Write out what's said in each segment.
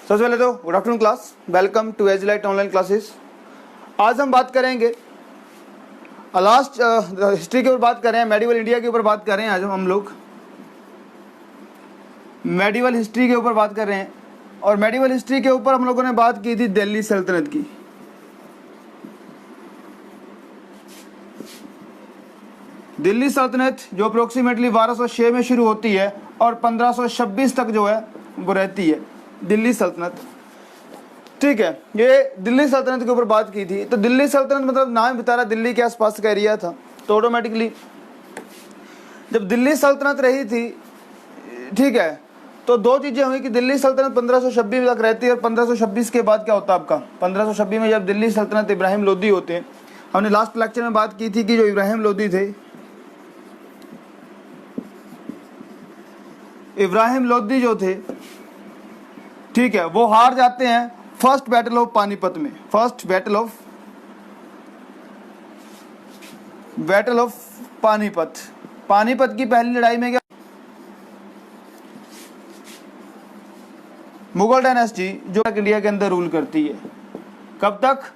सबसे पहले तो good afternoon class, welcome to Edgelight online classes. आज हम बात करेंगे लास्ट हिस्ट्री के ऊपर बात कर रहे हैं, मेडिवल इंडिया के ऊपर बात कर रहे हैं। आज हम लोग मेडिवल हिस्ट्री के ऊपर बात कर रहे हैं और मेडिवल हिस्ट्री के ऊपर हम लोगों ने बात की थी दिल्ली सल्तनत की। दिल्ली सल्तनत जो अप्रोक्सीमेटली 1206 में शुरू होती है और 1526 तक जो है वो रहती है दिल्ली सल्तनत। ठीक है, ये दिल्ली सल्तनत के ऊपर बात की थी। तो दिल्ली सल्तनत मतलब नाम बता रहा दिल्ली के आसपास का एरिया था। तो ऑटोमेटिकली जब दिल्ली सल्तनत रही थी, ठीक है, तो दो चीज़ें हुई कि दिल्ली सल्तनत 1526 तक रहती है और 1526 के बाद क्या होता है आपका 1526 में जब दिल्ली सल्तनत इब्राहिम लोदी होते हैं। हमने लास्ट लेक्चर में बात की थी कि जो इब्राहिम लोदी थे, इब्राहिम लोदी जो थे, ठीक है, वो हार जाते हैं फर्स्ट बैटल ऑफ पानीपत में। First battle of Panipat. Panipat की पहली लड़ाई में क्या मुगल डायनेस्टी जो इंडिया के अंदर रूल करती है, कब तक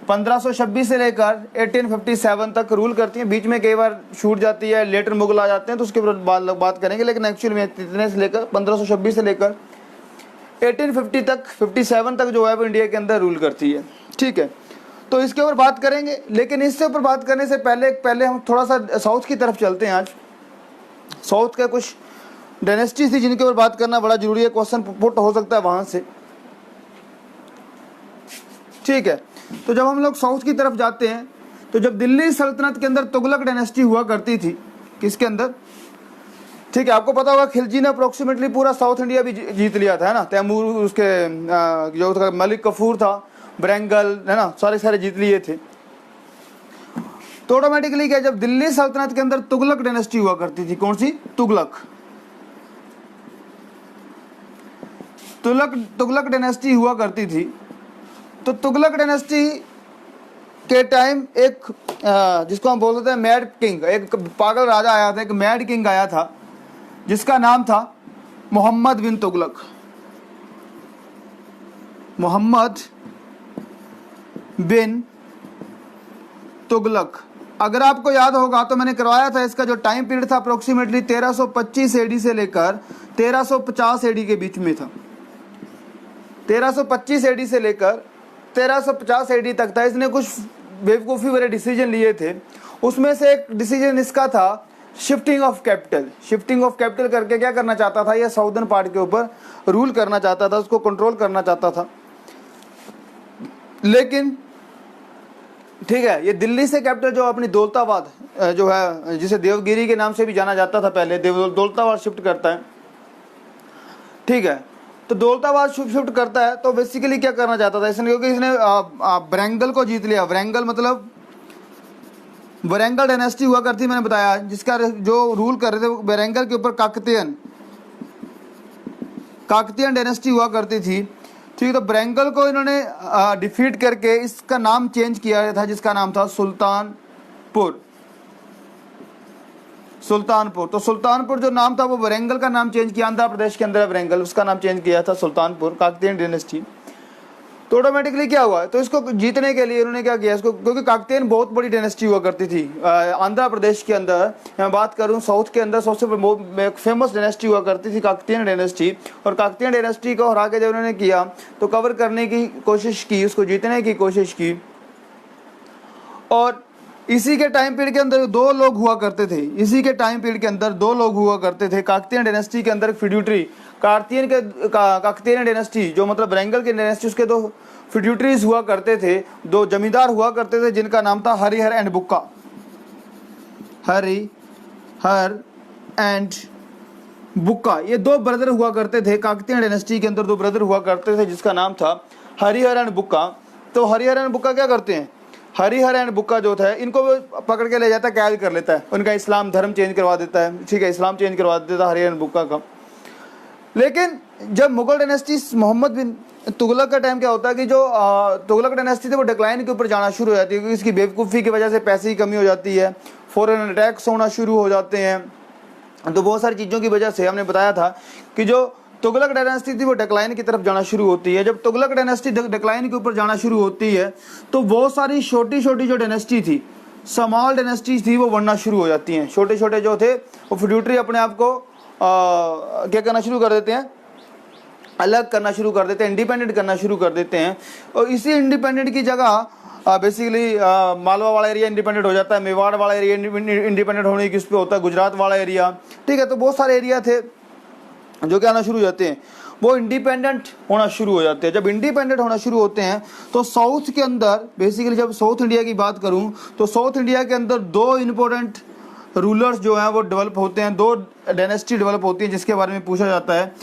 1526 से लेकर 1857 तक रूल करती है। बीच में कई बार छूट जाती है, लेटर मुगल आ जाते हैं, तो उसके ऊपर बात करेंगे। लेकिन एक्चुअली में इतने से लेकर 1526 से लेकर 1850 तक 57 तक जो है वो इंडिया के अंदर रूल करती है। ठीक है, तो इसके ऊपर बात करेंगे। लेकिन इससे ऊपर बात करने से पहले हम थोड़ा सा साउथ की तरफ चलते हैं। आज साउथ का कुछ डायनेस्टी थी जिनके ऊपर बात करना बड़ा जरूरी है, क्वेश्चन पुट हो सकता है वहां से। ठीक है, तो जब हम लोग साउथ की तरफ जाते हैं तो जब दिल्ली सल्तनत के अंदर तुगलक डायनेस्टी हुआ करती थी, किसके अंदर, ठीक है, आपको पता होगा खिलजी ने अप्रोक्सीमेटली पूरा साउथ इंडिया भी जीत लिया था, है ना। तैमूर, उसके जो था मलिक कफूर था, बरेंगल, है ना, सारे जीत लिए थे। तो ऑटोमेटिकली क्या, जब दिल्ली सल्तनत के अंदर तुगलक डायनेस्टी हुआ करती थी, कौन सी, तुगलक डायनेस्टी हुआ करती थी। तो तुगलक डायनेस्टी के टाइम एक जिसको हम बोलते हैं मैड किंग, एक पागल राजा आया था, एक मैड किंग आया था जिसका नाम था मोहम्मद बिन तुगलक। मोहम्मद बिन तुगलक, अगर आपको याद होगा तो मैंने करवाया था, इसका जो टाइम पीरियड था अप्रोक्सीमेटली 1325 एडी से लेकर 1350 एडी के बीच में था। 1325 एडी से लेकर 1350 एडी तक था। इसने कुछ बेवकूफ़ी वाले डिसीजन लिए थे। उसमें से एक डिसीजन इसका था shifting of capital. Shifting of capital करके क्या करना चाहता था, यह साउदर्न पार्ट के ऊपर रूल करना चाहता था, उसको कंट्रोल करना चाहता था। लेकिन ठीक है, ये दिल्ली से कैपिटल जो अपनी दौलताबाद जो है, जिसे देवगिरी के नाम से भी जाना जाता था पहले, दौलताबाद शिफ्ट करता है। ठीक है, तो दौलताबाद शिफ्ट करता है। तो बेसिकली क्या करना चाहता था इसने, क्योंकि इसने वरंगल को जीत लिया। वरंगल मतलब वरंगल डायनेस्टी हुआ करती, मैंने बताया, जिसका जो रूल कर रहे थे वरंगल के ऊपर काकतीयन डायनेस्टी हुआ करती थी। ठीक है, तो वरंगल को इन्होंने डिफीट करके इसका नाम चेंज किया था, जिसका नाम था सुल्तानपुर। तो सुल्तानपुर जो नाम था वो वरंगल का नाम चेंज किया, आंध्र प्रदेश के अंदर वरंगल, उसका नाम चेंज किया था सुल्तानपुर, काकतीयन डायनेस्टी। तो ऑटोमेटिकली क्या हुआ, तो इसको जीतने के लिए इन्होंने क्या किया, इसको, क्योंकि काकतीयन बहुत बड़ी डायनेस्टी हुआ करती थी आंध्र प्रदेश के अंदर। मैं बात करूं साउथ के अंदर सबसे फेमस डायनेस्टी हुआ करती थी काकतीयन डायनेस्टी। और काकतीयन डायनेस्टी को हरा के जब उन्होंने किया तो कवर करने की कोशिश की, उसको जीतने की कोशिश की। और इसी के टाइम पीरियड के अंदर दो लोग हुआ करते थे काकतीयन डायनेस्टी के अंदर। फिड्यूटरी काकतीयन डायनेस्टी जो मतलब वरंगल की डायनेस्टी, उसके दो फिड्यूटरीज हुआ करते थे, दो जमींदार हुआ करते थे, जिनका नाम था हरिहर एंड बुक्का। ये दो ब्रदर हुआ करते थे काकतीयन डायनेस्टी के अंदर, दो ब्रदर हुआ करते थे, जिसका नाम था हरिहर एंड बुक्का। तो हरिहर एंड बुक्का क्या करते हैं, हरिहर एंड बुक्का जो था इनको पकड़ के ले जाता है, कैद कर लेता है, उनका इस्लाम धर्म चेंज करवा देता है। ठीक है, इस्लाम चेंज करवा देता है हरिहर एंड बुक्का का। लेकिन जब मुगल डायनेस्टी मोहम्मद बिन तुगलक का टाइम क्या होता है कि जो तुगलक डायनेस्टी थी वो डिक्लाइन के ऊपर जाना शुरू हो जाती है, क्योंकि इसकी बेवकूफ़ी की वजह से पैसे की कमी हो जाती है, फॉरेन अटैक्स होना शुरू हो जाते हैं। तो बहुत सारी चीज़ों की वजह से हमने बताया था कि जो तुगलक डायनेस्टी थी वो डिक्लाइन की तरफ जाना शुरू होती है। जब तुगलक डायनेस्टी डिक्लाइन के ऊपर जाना शुरू होती है तो बहुत सारी छोटी छोटी जो डायनेस्टी थी, स्मॉल डायनेस्टीज थी, वो बनना शुरू हो जाती हैं। छोटे छोटे जो थे वो फ्यूडरी अपने आप को क्या करना शुरू कर देते हैं, अलग करना शुरू कर देते हैं, इंडिपेंडेंट करना शुरू कर देते हैं। और इसी इंडिपेंडेंट की जगह बेसिकली मालवा वाला एरिया इंडिपेंडेंट हो जाता है, मेवाड़ वाला एरिया इंडिपेंडेंट होने की उस पर होता है, गुजरात वाला एरिया, ठीक है। तो बहुत सारे एरिया थे जो क्या आना शुरू हो जाते हैं, वो इंडिपेंडेंट होना शुरू हो जाते हैं। जब इंडिपेंडेंट होना शुरू होते हैं तो साउथ के अंदर बेसिकली, जब साउथ इंडिया की बात करूं तो साउथ इंडिया के अंदर दो इंपॉर्टेंट रूलर्स जो हैं वो डेवलप होते हैं, दो डायनेस्टी डेवलप होती हैं जिसके बारे में पूछा जाता है।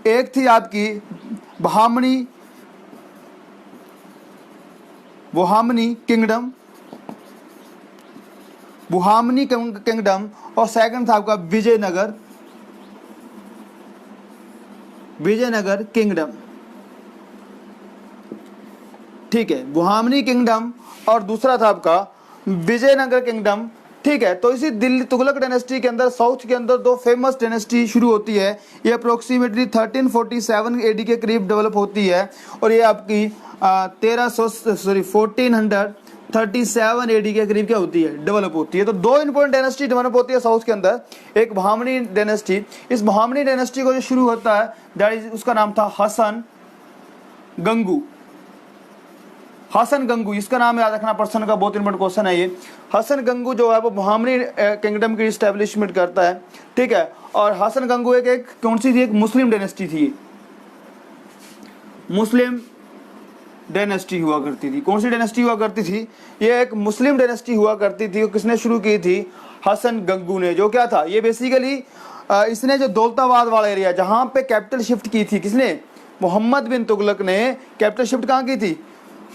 एक थी आपकी बुहामनी किंगडम, और सेकंड था आपका विजयनगर किंगडम, ठीक है। बुहामनी किंगडम और दूसरा था आपका विजयनगर किंगडम, ठीक है। तो इसी दिल्ली तुगलक डायनेस्टी के अंदर साउथ के अंदर दो फेमस डायनेस्टी शुरू होती है। ये अप्रोक्सीमेटली 1347 एडी के करीब डेवलप होती है और ये आपकी 1437 एडी के करीब क्या होती है, डेवलप होती है। तो दो इंपॉर्टेंट डायनेस्टी डेवलप होती है साउथ के अंदर। एक बहामनी डायनेस्टी, इस बहामनी डायनेस्टी को जो शुरू होता है दैट इज, उसका नाम था हसन गंगू, इसका नाम याद रखना, पर्सन का बहुत इंपॉर्टेंट क्वेश्चन है ये। हसन गंगू जो है वो बहामनी किंगडम की इस्टेब्लिशमेंट करता है, ठीक है। और हसन गंगू एक कौन सी थी, एक मुस्लिम डायनेस्टी थी, मुस्लिम डायनेस्टी हुआ करती थी। कौन सी डायनेस्टी हुआ करती थी, ये एक मुस्लिम डायनेस्टी हुआ करती थी। किसने शुरू की थी, हसन गंगू ने। जो क्या था, ये बेसिकली इसने जो दौलताबाद वाला एरिया जहां पे कैपिटल शिफ्ट की थी, किसने, मोहम्मद बिन तुगलक ने कैपिटल शिफ्ट कहाँ की थी,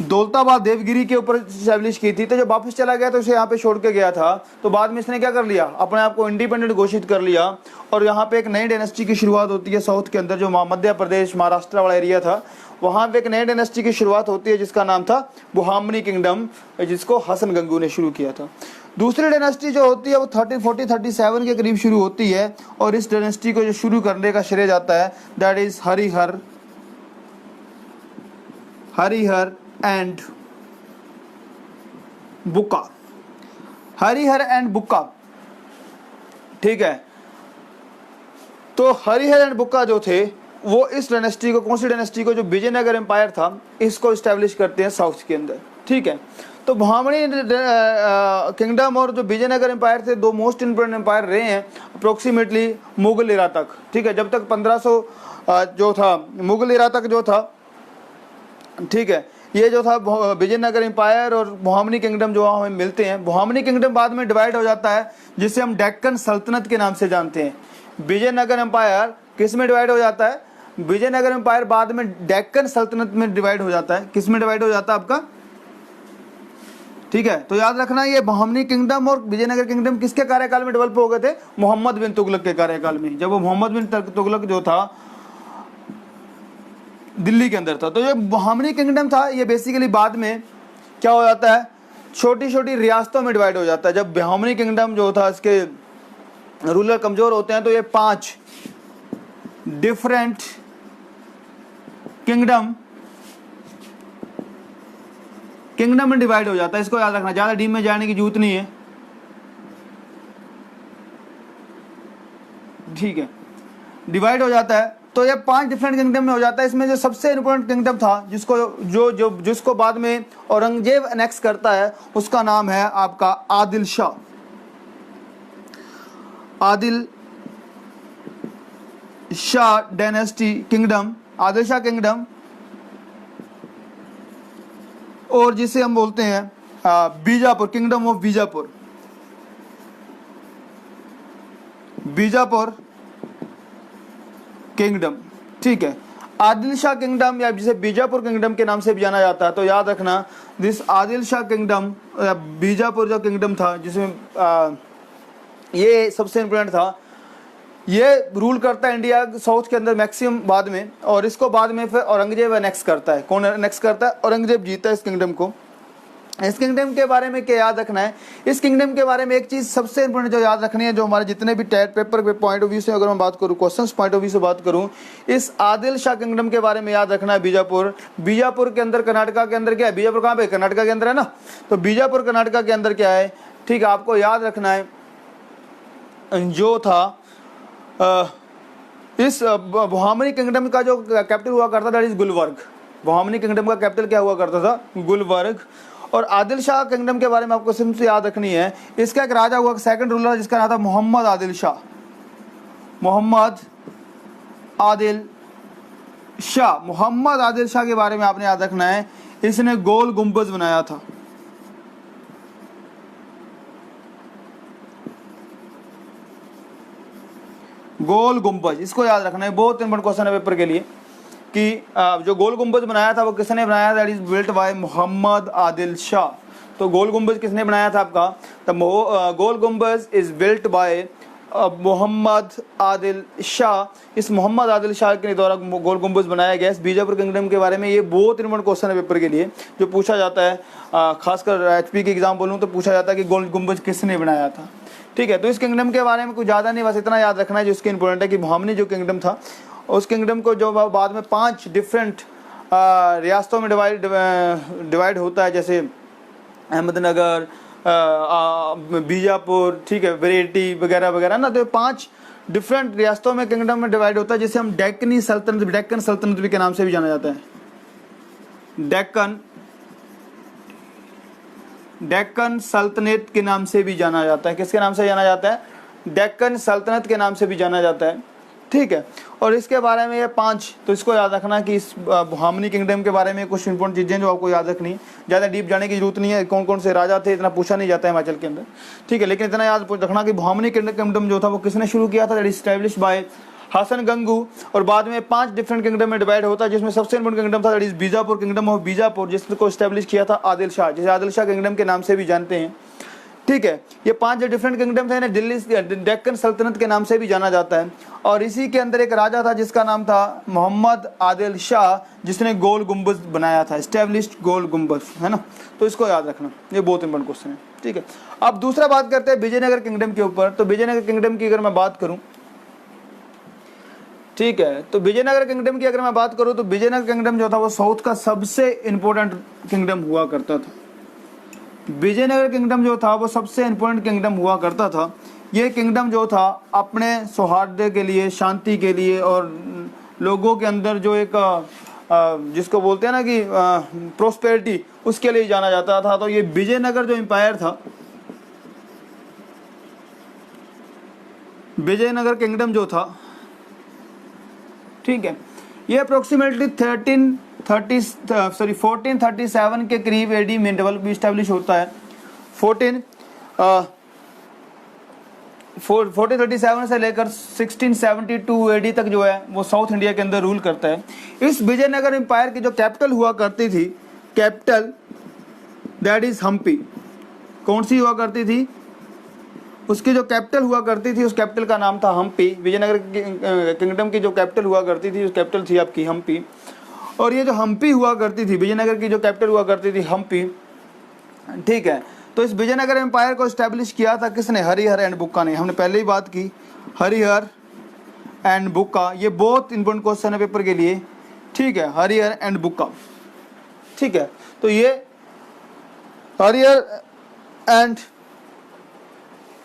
दौलताबाद देवगिरी के ऊपर स्टैब्लिश की थी। तो जब वापस चला गया तो उसे यहाँ पे छोड़ के गया था, तो बाद में इसने क्या कर लिया, अपने आप को इंडिपेंडेंट घोषित कर लिया और यहाँ पे एक नई डायनेस्टी की शुरुआत होती है साउथ के अंदर, जो मध्य प्रदेश महाराष्ट्र वाला एरिया था, वहाँ पे एक नई डायनेस्टी की शुरुआत होती है जिसका नाम था बुहामनी किंगडम, जिसको हसन गंगू ने शुरू किया था। दूसरी डायनेस्टी जो होती है वो 1337 के करीब शुरू होती है और इस डायनेस्टी को जो शुरू करने का श्रेय जाता है दैट इज हरिहर एंड बुक्का, ठीक है। तो हरिहर एंड बुक्का जो थे वो इस डायनेस्टी को, कौन सी डायनेस्टी को, जो विजयनगर एम्पायर था, इसको स्टैब्लिश करते हैं साउथ के अंदर, ठीक है। तो बहामनी किंगडम और जो विजयनगर एम्पायर थे, दो मोस्ट इंपोर्टेंट एम्पायर रहे हैं अप्रोक्सीमेटली मुगल एरा तक, ठीक है। जब तक 1500 जो था मुगल एरा तक जो था, ठीक है, ये जो था विजयनगर एम्पायर और बहामनी किंगडम जो हमें मिलते हैं। बहामनी किंगडम बाद में डिवाइड हो जाता है जिसे हम डेक्कन सल्तनत के नाम से जानते हैं। विजयनगर एम्पायर किस में डिवाइड हो जाता है, विजयनगर एम्पायर बाद में डेक्कन सल्तनत में डिवाइड हो जाता है। किस में डिवाइड हो जाता है आपका, ठीक है। तो याद रखना ये बहामनी किंगडम और विजयनगर किंगडम किसके कार्यकाल में डेवलप हो गए थे, मोहम्मद बिन तुगलक के कार्यकाल में, जब वो मोहम्मद बिन तुगलक जो था दिल्ली के अंदर था। तो ये बहामनी किंगडम था, ये बेसिकली बाद में क्या हो जाता है, छोटी छोटी रियासतों में डिवाइड हो जाता है। जब बहामनी किंगडम जो था, इसके रूलर कमजोर होते हैं तो ये 5 डिफरेंट किंगडम में डिवाइड हो जाता है। इसको याद रखना, ज्यादा डीप में जाने की जरूरत नहीं है, ठीक है। डिवाइड हो जाता है तो ये 5 डिफरेंट किंगडम में हो जाता है। इसमें जो सबसे इंपॉर्टेंट किंगडम था जिसको बाद में औरंगजेब एनेक्स करता है, उसका नाम है आपका Adil Shah dynasty kingdom, Adil Shah kingdom, और जिसे हम बोलते हैं Bijapur, kingdom of Bijapur kingdom, ठीक है। आदिल शाह किंगडम या जिसे बीजापुर किंगडम के नाम से भी जाना जाता है। तो याद रखना दिस आदिल शाह किंगडम, बीजापुर जो किंगडम था जिसमें ये सबसे इंपॉर्टेंट था, ये रूल करता है इंडिया साउथ के अंदर मैक्सिमम बाद में, और इसको बाद में फिर औरंगजेब एनेक्स करता है। कौन एनेक्स करता है, औरंगजेब जीता है इस किंगडम को। इस किंगडम के बारे में क्या याद रखना है, इस किंगडम के बारे में एक चीज़ सबसे इंपॉर्टेंट जो याद रखनी है, जो हमारे जितने भी टेस्ट पेपर के पॉइंट ऑफ व्यू से अगर मैं बात करूँ, क्वेश्चंस पॉइंट ऑफ व्यू से बात करूँ, इस आदिल शाह किंगडम के बारे में याद रखना है। बीजापुर, बीजापुर के अंदर कर्नाटका के अंदर क्या है, बीजापुर कहाँ पे, कर्नाटका के अंदर है ना, तो बीजापुर कर्नाटका के अंदर क्या है, ठीक है, आपको याद रखना है जो था इस बहामनी किंगडम का जो कैपिटल हुआ करता था, that is Gulbarga. Bahmani kingdom का कैपिटल क्या हुआ करता था, गुलबर्ग। और आदिल शाह किंगडम के बारे में आपको सिर्फ याद रखनी है, इसका एक राजा हुआ, सेकंड रूलर जिसका नाम था मोहम्मद आदिल शाह। मोहम्मद आदिल शाह, मोहम्मद आदिल शाह के बारे में आपने याद रखना है, इसने गोल गुंबज बनाया था। गोल गुंबज, इसको याद रखना है, बहुत इंपॉर्टेंट क्वेश्चन है पेपर के लिए कि जो गोल गुंबज बनाया था वो किसने बनाया था, that is built by Mohammed Adil Shah. तो गोल गुंबज किसने बनाया था आपका, तो Gol Gumbaz is built by Mohammed Adil Shah. इस मोहम्मद आदिल शाह के द्वारा गोल गुंबज बनाया गया। इस बीजापुर किंगडम के बारे में ये बहुत इंपॉर्टेंट क्वेश्चन है पेपर के लिए, जो पूछा जाता है, खासकर एचपी के एग्जाम बोलूँ तो पूछा जाता है कि गोल गुंबज किसने बनाया था। ठीक है, तो इस किंगडम के बारे में कुछ ज़्यादा नहीं, बस इतना याद रखना है जो इसके इंपॉर्टेंट है कि बहामनी जो किंगडम था, उस किंगडम को जो बाद में 5 डिफरेंट रियासतों में डिवाइड होता है, जैसे अहमदनगर, बीजापुर, ठीक है, बरेली वगैरह वगैरह ना, तो 5 डिफरेंट रियासतों में किंगडम में डिवाइड होता है, जिसे हम डेक्कनी सल्तनत, डेक्कन सल्तनत भी के नाम से भी जाना जाता है। डेक्कन सल्तनत के नाम से भी जाना जाता है। किसके नाम से जाना जाता है, डेक्कन सल्तनत के नाम से भी जाना जाता है। ठीक है, और इसके बारे में ये 5, तो इसको याद रखना कि इस बहामनी किंगडम के बारे में कुछ इंपॉर्टेंट चीज़ें जो आपको याद रखनी है। ज़्यादा डीप जाने की जरूरत नहीं है, कौन कौन से राजा थे इतना पूछा नहीं जाता है हिमाचल के अंदर। ठीक है, लेकिन इतना याद रखना कि बहामनी किंगडम जो था वो किसने शुरू किया था, that is establish by Hasan Gangu. और बाद में 5 डिफरेंट किंगडम में डिवाइड होता है, जिसमें सबसे इंपॉर्टेंट किंगडम था that is Bijapur kingdom of Bijapur, जिसको एस्टैब्लिश किया था आदिल शाह, जिसे आदिल शाह किंगडम के नाम से भी जानते हैं। ठीक है, ये 5 जो डिफरेंट किंगडम थे ना, दिल्ली डेक्कन सल्तनत के नाम से भी जाना जाता है। और इसी के अंदर एक राजा था जिसका नाम था मोहम्मद आदिल शाह, जिसने गोल गुंबज बनाया था, एस्टैब्लिश्ड गोल गुंबज, है ना। तो इसको याद रखना, ये बहुत इंपॉर्टेंट क्वेश्चन है। ठीक है, अब दूसरा बात करते हैं विजयनगर किंगडम के ऊपर। तो विजयनगर किंगडम की अगर मैं बात करूं, ठीक है, तो विजयनगर किंगडम की अगर मैं बात करूं तो विजयनगर किंगडम जो था वो साउथ का सबसे इंपॉर्टेंट किंगडम हुआ करता था। विजयनगर किंगडम जो था वो सबसे इंपॉर्टेंट किंगडम हुआ करता था। ये किंगडम जो था अपने सौहार्द के लिए, शांति के लिए और लोगों के अंदर जो एक जिसको बोलते हैं ना कि प्रोस्पेरिटी, उसके लिए जाना जाता था। तो ये विजयनगर जो एम्पायर था, विजयनगर किंगडम जो था, ठीक है, ये अप्रोक्सीमेटली 1437 के करीब एडी में डेवलप इस्टेब्लिश होता है। 1437 से लेकर 1672 एडी तक जो है वो साउथ इंडिया के अंदर रूल करता है। इस विजयनगर एम्पायर की जो कैपिटल हुआ करती थी, कैपिटल दैट इज हम्पी। कौन सी हुआ करती थी, उसकी जो कैपिटल हुआ करती थी उस कैपिटल का नाम था हम्पी। विजयनगर किंगडम की जो कैपिटल हुआ करती थी उस कैपिटल थी आपकी हम्पी। और ये जो हम्पी हुआ करती थी, विजयनगर की जो कैपिटल हुआ करती थी हम्पी, ठीक है। तो इस विजयनगर एम्पायर को एस्टैब्लिश किया था किसने, हरिहर एंड बुक्का ने। हमने पहले ही बात की हरिहर एंड बुक्का, ये बहुत इंपॉर्टेंट क्वेश्चन है पेपर के लिए। ठीक है, हरिहर एंड बुक्का, ठीक है। तो ये हरिहर एंड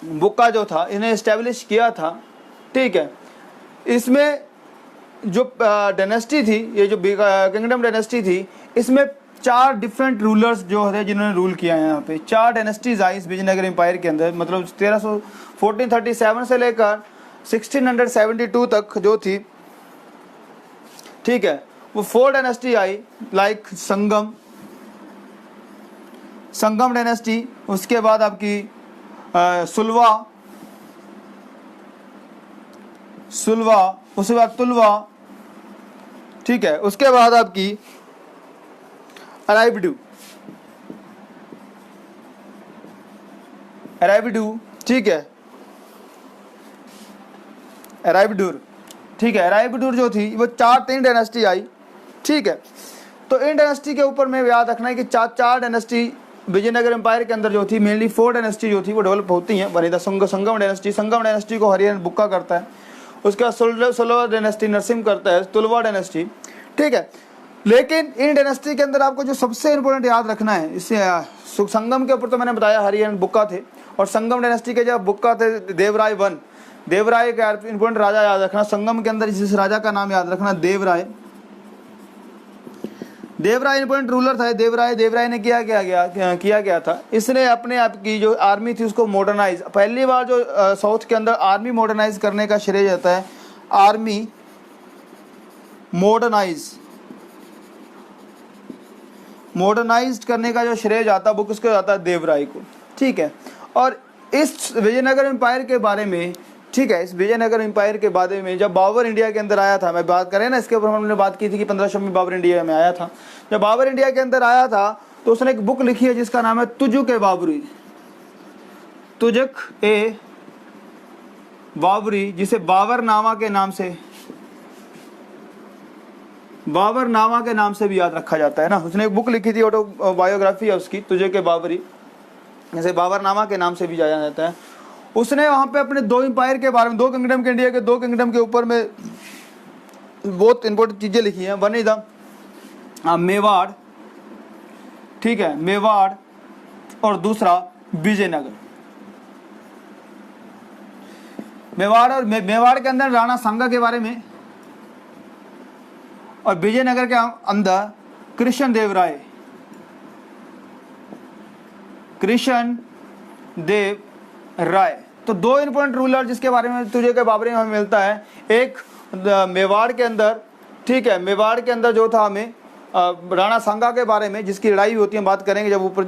बुक्का जो था इन्हें एस्टैब्लिश किया था। ठीक है, इसमें जो डायनेस्टी थी, ये जो किंगडम डायनेस्टी थी, इसमें 4 डिफरेंट रूलर्स जो थे जिन्होंने रूल किया है। यहाँ पे 4 डायनेस्टीज आई इस विजयनगर एम्पायर के अंदर, मतलब 1437 से लेकर 1672 तक जो थी, ठीक है, वो 4 डायनेस्टी आई, लाइक संगम डायनेस्टी, उसके बाद आपकी सुलवा, उसके बाद तुलवा, ठीक है, उसके बाद आपकी अराइविडू, ठीक है, अराइविडूर, ठीक है। अराइविडूर जो थी वो 3 डायनेस्टी आई। ठीक है, तो इन डायनेस्टी के ऊपर में याद रखना है कि 4 डायनेस्टी विजयनगर एम्पायर के अंदर जो थी मेनली 4 डायनेस्टी जो थी वो डेवलप होती हैं। बनी था संगम डायनेस्टी को हरियाणा बुक्का करता है। उसके बाद सोलवा डायनेस्टी नरसिम्ह करता है, तुलवा डायनेस्टी, ठीक है। लेकिन इन डायनेस्टी के अंदर आपको जो सबसे इंपॉर्टेंट याद रखना है, इससे संगम के ऊपर तो मैंने बताया हरियाणा बुक्का थे, और संगम डायनेस्टी के जब बुक्का थे देवराय वन, देवराय का इंपॉर्टेंट राजा याद रखना। संगम के अंदर जिस राजा का नाम याद रखना देवराय, देवराय इंपॉर्टेंट रूलर था। देवराय ने किया गया था, इसने अपने आप की जो आर्मी थी उसको मॉडर्नाइज, पहली बार जो साउथ के अंदर आर्मी मॉडर्नाइज करने का श्रेय जाता है, आर्मी मॉडर्नाइज करने का जो श्रेय जाता है वो किसको जाता है, देवराय को, ठीक है। और इस विजयनगर एम्पायर के बारे में, ठीक है, इस विजयनगर एम्पायर के बारे में जब बाबर इंडिया के अंदर आया था, मैं बात करें ना इसके ऊपर हमने बात की थी कि 1500 में बाबर इंडिया में आया था। जब बाबर इंडिया के अंदर आया था तो उसने एक बुक लिखी है जिसका नाम है तुजुक ए बाबरी, तुजुक ए बाबरी, जिसे बाबरनामा के नाम से भी याद रखा जाता है ना। उसने एक बुक लिखी थी, ऑटोबायोग्राफी है उसकी, तुजुक ए बाबरी, जैसे बाबरनामा के नाम से भी जाना जाता है। उसने वहाँ पे अपने 2 एम्पायर के बारे में, 2 किंगडम के, इंडिया के 2 किंगडम के ऊपर में बहुत इंपॉर्टेंट चीज़ें लिखी हैं। वन इज द मेवाड़, ठीक है, मेवाड़, और दूसरा विजयनगर। मेवाड़ के अंदर राणा सांगा के बारे में, और विजयनगर के अंदर कृष्ण देव राय। तो 2 इंपॉर्टेंट रूलर जिसके बारे में तुझे के बाबरी में हमें मिलता है, एक मेवाड़ के अंदर, ठीक है, मेवाड़ के अंदर जो था हमें राणा सांगा के बारे में, जिसकी लड़ाई होती है, बात करेंगे जब ऊपर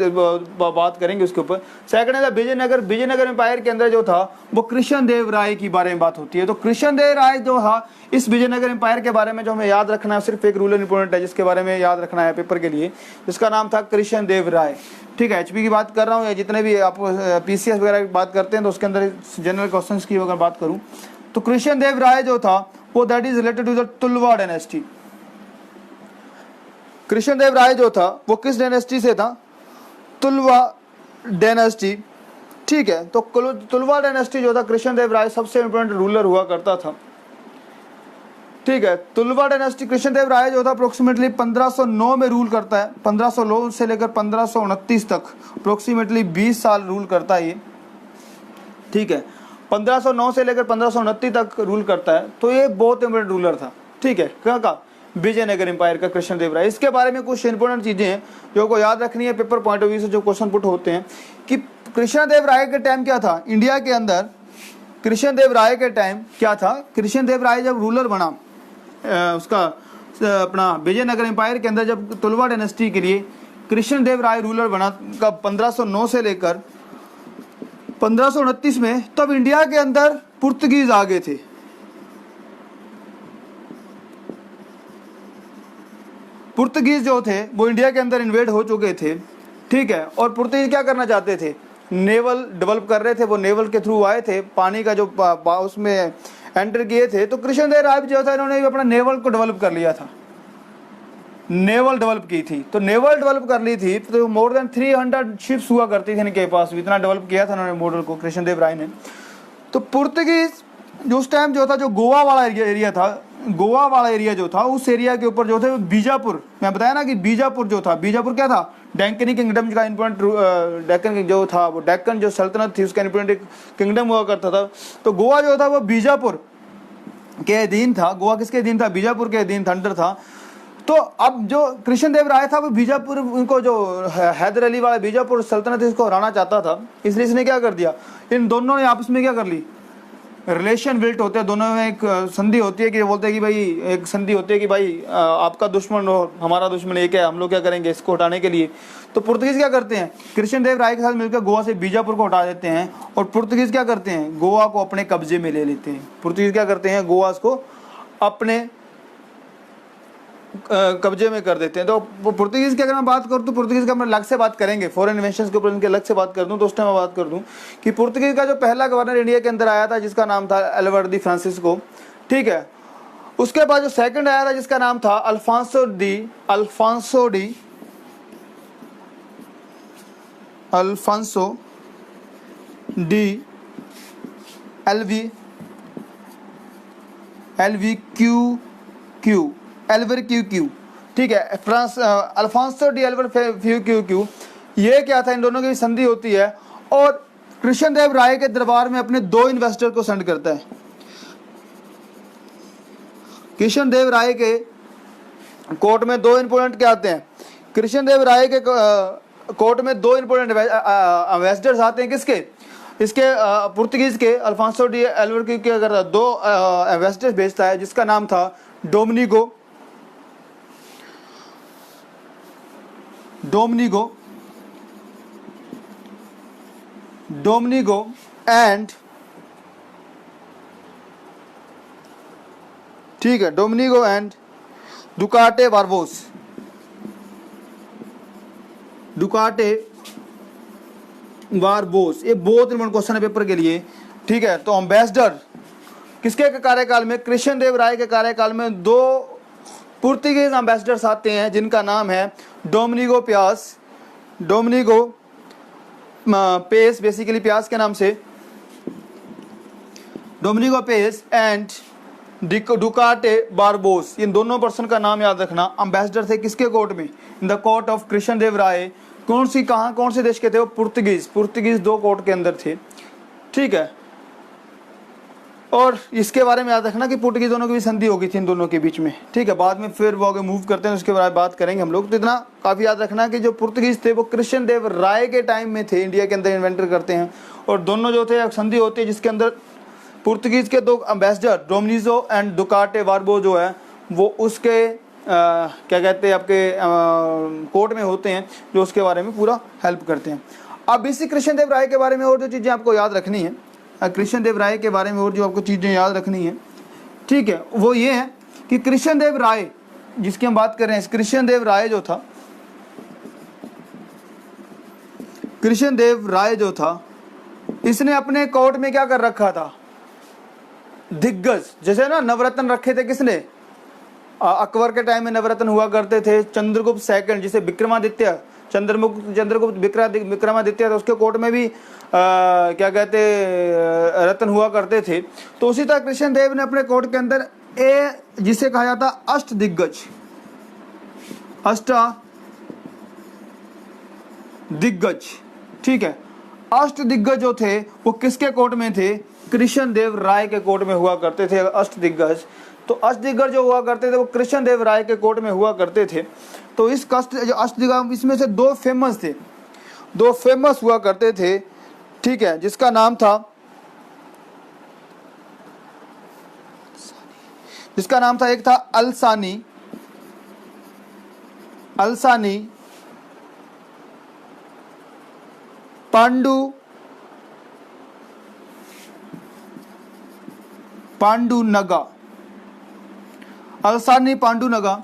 बात करेंगे उसके ऊपर। सेकंड है विजयनगर एम्पायर के अंदर जो था वो कृष्ण देव राय की बारे में बात होती है। तो कृष्ण देव राय जो था इस विजयनगर एम्पायर के बारे में जो हमें याद रखना है, सिर्फ एक रूलर इंपॉर्टेंट है जिसके बारे में याद रखना है पेपर के लिए, जिसका नाम था कृष्ण देव राय, ठीक है। एचपी की बात कर रहा हूँ, या जितने भी आप पीसीएस वगैरह की बात करते हैं तो उसके अंदर जनरल क्वेश्चंस की अगर बात करूँ तो कृष्ण देव राय जो था वो that is related to the Tuluva dynasty. Krishna Deva Raya जो था वो किस डायनेस्टी से था, तुलवा डायनेस्टी, ठीक है। तो तुलवा डायनेस्टी जो था, कृष्ण देव राय सबसे इंपॉर्टेंट रूलर हुआ करता था, ठीक है। तुलवा डायनेस्टी कृष्ण देव राय जो था अप्रोक्सीमेटली 1509 में रूल करता है, 1509 से लेकर 1529 तक अप्रोक्सीमेटली 20 साल रूल करता है ये, ठीक है। 1509 से लेकर 1529 तक रूल करता है। तो ये बहुत इंपॉर्टेंट रूलर था, ठीक है, क्या का विजयनगर एम्पायर का कृष्ण देव राय। इसके बारे में कुछ इंपॉर्टेंट चीजें हैं जो को याद रखनी है पेपर पॉइंट ऑफ व्यू से, जो क्वेश्चन पुट होते हैं कि कृष्ण देव राय के टाइम क्या था इंडिया के अंदर। कृष्ण देव राय के टाइम क्या था, कृष्ण देव राय जब रूलर बना उसका अपना विजयनगर एम्पायर के अंदर, जब तुलवा डायनेस्टी के लिए कृष्ण देव राय रूलर बना कब 1509 से लेकर 1529 में, तब इंडिया के अंदर पुर्तगीज आ गए थे। पुर्तगीज जो थे वो इंडिया के अंदर इन्वेड हो चुके थे, ठीक है। और पुर्तगीज क्या करना चाहते थे, नेवल डेवलप कर रहे थे, वो नेवल के थ्रू आए थे, पानी का जो उसमें एंटर किए थे। तो कृष्ण देव राय जो था इन्होंने अपना नेवल को डेवलप कर लिया था, नेवल डेवलप की थी। तो नेवल डेवलप कर ली थी तो मोर देन 300 शिप्स हुआ करती थी इनके पास, इतना डेवलप किया था उन्होंने मॉडल को कृष्ण देव राय ने। तो पुर्तगीज जो उस टाइम जो था, जो गोवा वाला एरिया था, गोवा वाला एरिया जो था, उस एरिया के ऊपर जो थे बीजापुर, मैं बताया ना कि बीजापुर जो था, बीजापुर क्या था, डेक्कनी किंगडम का इंपॉर्टेंट, डेक्कन जो था वो डेक्कन जो सल्तनत थी उसका इंपॉर्टेंट किंगडम हुआ करता था। तो गोवा जो था वो बीजापुर के अधीन था। गोवा किसके अधीन था, बीजापुर के अधीन अंडर था। तो अब जो कृष्ण देव राय था वो बीजापुर, उनको जो हैदर अली वाला बीजापुर सल्तनत इसको हराना चाहता था, इसलिए इसने क्या कर दिया, इन दोनों ने आपस में क्या कर ली, रिलेशन बिल्ट होते हैं, दोनों में एक संधि होती है कि बोलते हैं कि भाई, एक संधि होती है कि भाई आपका दुश्मन हो हमारा दुश्मन एक है, हम लोग क्या करेंगे इसको हटाने के लिए। तो पुर्तगीज क्या करते हैं, कृष्ण देव राय के साथ मिलकर गोवा से बीजापुर को हटा देते हैं, और पुर्तगीज क्या करते हैं, गोवा को अपने कब्जे में ले लेते हैं। पुर्तगीज क्या करते हैं, गोवा को अपने कब्जे में कर देते हैं। तो पुर्तगीज की अगर मैं बात करूँ तो पुर्तगीज का मैं अलग से बात करेंगे, फॉरेन इन्वेंशंस के ऊपर इनके अलग से बात कर दूं तो उस टाइम मैं बात कर दूं कि पुर्तगीज का जो पहला गवर्नर इंडिया के अंदर आया था जिसका नाम था एल्वार्डो डी फ्रांसिस्को, ठीक है। उसके बाद जो सेकंड आया था जिसका नाम था अल्फांसो डी अल्फांसो डी एल्वर क्यू, ठीक है, फ्रांस अल्फांसो डी एल्वर क्यू, ये क्या था, इन दोनों की संधि होती है और कृष्णदेव राय के दरबार में अपने 2 इन्वेस्टर को सेंड करता है। कृष्णदेव राय के कोर्ट में 2 इंपोर्टेंट क्या आते हैं, कृष्णदेव राय के कोर्ट में 2 इंपोर्टेंट इन्वेस्टर्स आते हैं, किसके, इसके पुर्तगीज के अल्फांसो डी एल्वर क्यू के अगर 2 इन्वेस्टर्स भेजता है, जिसका नाम था डोमिनिगो एंड, ठीक है, डोमिनिगो एंड दुकाटे बारबोस, ये बहुत इंपॉर्टेंट क्वेश्चन है पेपर के लिए, ठीक है। तो एम्बेसडर किसके कार्यकाल में, कृष्णदेव राय के कार्यकाल में 2 पुर्तगीज एम्बेसडर्स आते हैं, जिनका नाम है डोमिनिगो पेस, बेसिकली प्यास के नाम से, डोमिनिगो पेस एंड दुकाटे बारबोस। इन दोनों पर्सन का नाम याद रखना। एम्बेसडर थे किसके कोर्ट में, in the court of Krishnadeva Raya. कौन से देश के थे वो, पुर्तगीज 2 कोर्ट के अंदर थे, ठीक है। और इसके बारे में याद रखना कि पुर्तगीज दोनों की भी संधि हो गई थी इन दोनों के बीच में, ठीक है। बाद में फिर वो आगे मूव करते हैं, उसके बारे में बात करेंगे हम लोग। तो इतना काफ़ी याद रखना कि जो पुर्तगीज थे वो कृष्णदेव राय के टाइम में थे, इंडिया के अंदर इन्वेंटर करते हैं, और दोनों जो थे संधि होती है, जिसके अंदर पुर्तगीज के 2 एम्बेसडर डोमिनिगो एंड दुकाटे बारबो जो है वो उसके क्या कहते हैं आपके कोर्ट में होते हैं, जो उसके बारे में पूरा हेल्प करते हैं। अब इसी कृष्णदेव राय के बारे में और जो चीज़ें आपको याद रखनी है, कृष्णदेव राय के बारे में और जो आपको चीज़ें याद रखनी है, ठीक है, वो ये है कि कृष्णदेव राय जिसकी हम बात कर रहे हैं, कृष्णदेव राय जो था इसने अपने कोर्ट में क्या कर रखा था, दिग्गज, जैसे ना नवरत्न रखे थे किसने, अकबर के टाइम में नवरत्न हुआ करते थे, चंद्रगुप्त सेकंड, जिसे विक्रमादित्य चंद्रगुप्त विक्रमादित्य, तो उसके कोर्ट में भी क्या कहते रत्न हुआ करते थे। तो उसी तरह कृष्णदेव ने अपने कोर्ट के अंदर जिसे कहा जाता अष्ट दिग्गज, ठीक है, अष्ट दिग्गज जो थे वो किसके कोर्ट में थे, कृष्णदेव राय के कोर्ट में हुआ करते थे अष्ट दिग्गज। तो अष्ट दिग्गज जो हुआ करते थे वो कृष्णदेव राय के कोर्ट में हुआ करते थे। तो इस अष्ट दिग्गज इसमें से 2 फेमस हुआ करते थे, ठीक है, जिसका नाम था एक था अलसानी पांडुनगा, अलसानी पांडुनगा,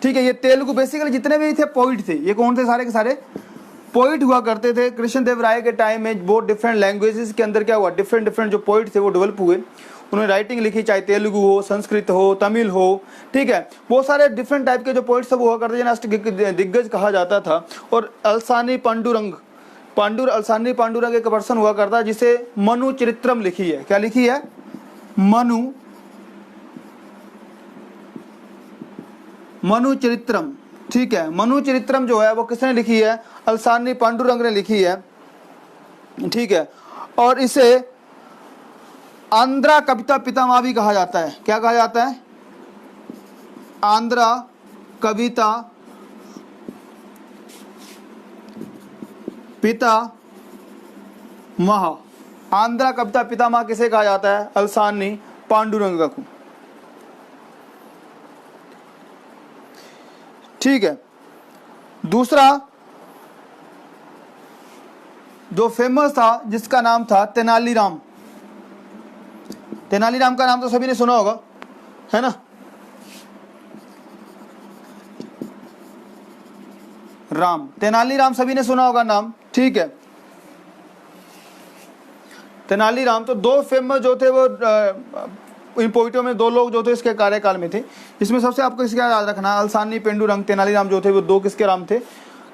ठीक है। ये तेलुगु, बेसिकली जितने भी थे पोइट थे, ये कौन थे, सारे के सारे पोइट हुआ करते थे। कृष्णदेव राय के टाइम में बहुत डिफरेंट लैंग्वेजेस के अंदर क्या हुआ, डिफरेंट जो पोइट थे वो डेवलप हुए, उन्होंने राइटिंग लिखी, चाहे तेलुगु हो, संस्कृत हो, तमिल हो, ठीक है, बहुत सारे डिफरेंट टाइप के जो पोइट सब हुआ करते थे, अष्ट दिग्गज कहा जाता था। और अलसानी पांडुरंग एक पर्सन हुआ करता जिसे मनु चरित्रम लिखी है, क्या लिखी है, मनु चरित्रम, ठीक है। मनु चरित्रम जो है वो किसने लिखी है, अलसानी पांडुरंग ने लिखी है, ठीक है। और इसे आंध्रा कविता पितामह भी कहा जाता है, क्या कहा जाता है, आंध्रा कविता पितामह, आंध्रा कविता पितामह किसे कहा जाता है, अलसानी पांडुरंग को, ठीक है। दूसरा जो फेमस था जिसका नाम था तेनालीराम का नाम तो सभी ने सुना होगा, है ना, तेनालीराम सभी ने सुना होगा नाम, ठीक है। तेनालीराम, तो 2 फेमस जो थे वो इन पोइटों में 2 लोग जो थे इसके कार्यकाल में थे। इसमें सबसे आपको इसका याद रखना, अलसानी पांडुरंग, तेनालीराम जो थे वो 2 किसके राम थे,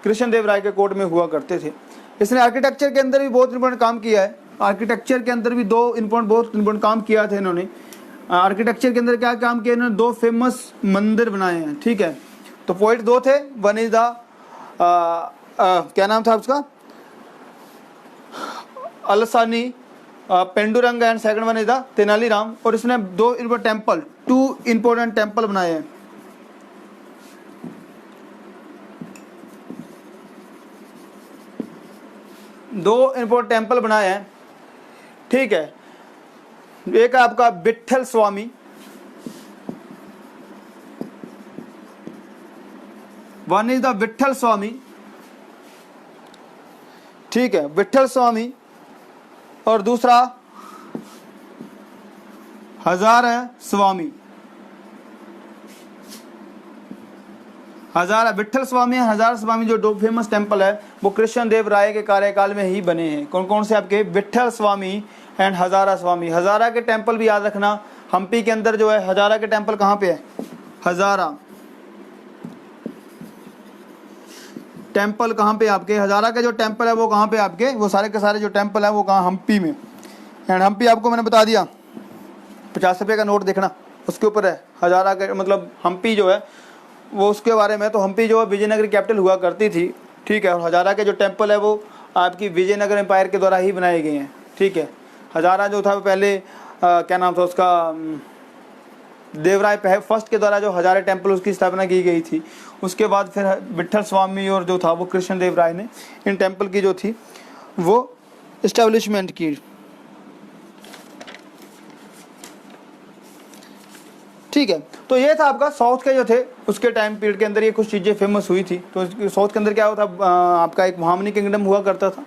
कृष्णदेव राय के कोर्ट में हुआ करते थे। इसने आर्किटेक्चर के अंदर भी बहुत इंपॉर्टेंट काम किया है। आर्किटेक्चर के अंदर भी बहुत इंपॉर्टेंट काम किया था इन्होंने। आर्किटेक्चर के अंदर क्या काम किया इन्होंने, 2 फेमस मंदिर बनाए हैं, ठीक है। तो पोइट 2 थे, वन इज द क्या नाम था उसका, Allasani Pendurang, and second one is the Tenaliram. और इसने 2 इंपॉर्टेंट टेम्पल बनाए हैं। दो इंपॉर्टेंट टेम्पल बनाए हैं, ठीक है। एक है आपका विट्ठल स्वामी, वन इज द विट्ठल स्वामी, ठीक है, विट्ठल स्वामी। और दूसरा हजारा स्वामी, विट्ठल स्वामी और हजारा स्वामी जो 2 फेमस टेम्पल है वो कृष्ण देव राय के कार्यकाल में ही बने हैं। कौन कौन से आपके, विट्ठल स्वामी एंड हजारा स्वामी। हजारा के टेम्पल भी याद रखना, हम्पी के अंदर जो है हजारा के टेम्पल कहाँ पे है, हजारा टेम्पल कहाँ पे आपके, हजारा के जो टेम्पल है वो कहाँ पे आपके, वो सारे के सारे जो टेम्पल है वो कहाँ, हम्पी में। एंड हम्पी आपको मैंने बता दिया, 50 रुपये का नोट देखना उसके ऊपर है हजारा के, मतलब हम्पी जो है वो उसके बारे में। तो हम्पी जो है विजयनगर कैपिटल हुआ करती थी, ठीक है। और हजारा के जो टेम्पल है वो आपकी विजयनगर एम्पायर के द्वारा ही बनाए गए हैं, ठीक है। हजारा जो था वो पहले क्या नाम था उसका, देवराय फर्स्ट के द्वारा जो हजारे टेम्पल उसकी स्थापना की गई थी। उसके बाद फिर विट्ठल स्वामी और जो था वो कृष्ण देव राय ने इन टेम्पल की जो थी वो इस्टेब्लिशमेंट की, ठीक है। तो ये था आपका साउथ के जो थे उसके टाइम पीरियड के अंदर ये कुछ चीज़ें फेमस हुई थी। तो साउथ के अंदर क्या होता, आपका एक बहामनी किंगडम हुआ करता था।